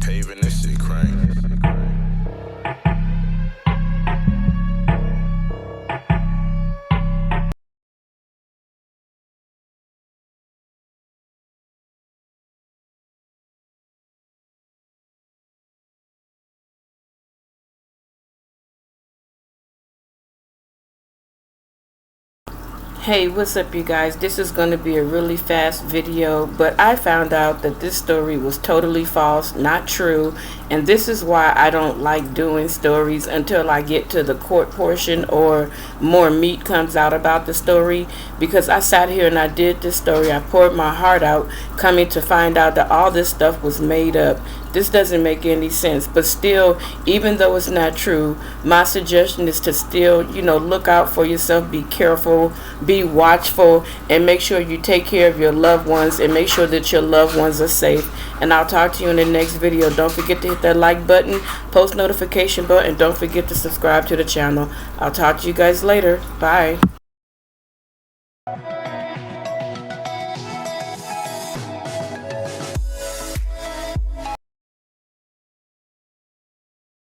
Paving this shit crank. Hey, what's up you guys? This is going to be a really fast video, but I found out that this story was totally false, not true, and this is why I don't like doing stories until I get to the court portion or more meat comes out about the story, because I sat here and I did this story, I poured my heart out, coming to find out that all this stuff was made up. This doesn't make any sense, but still, even though it's not true, my suggestion is to still, look out for yourself, be careful, be watchful, and make sure you take care of your loved ones and make sure that your loved ones are safe. And I'll talk to you in the next video. Don't forget to hit that like button, post notification bell, and don't forget to subscribe to the channel. I'll talk to you guys later. Bye.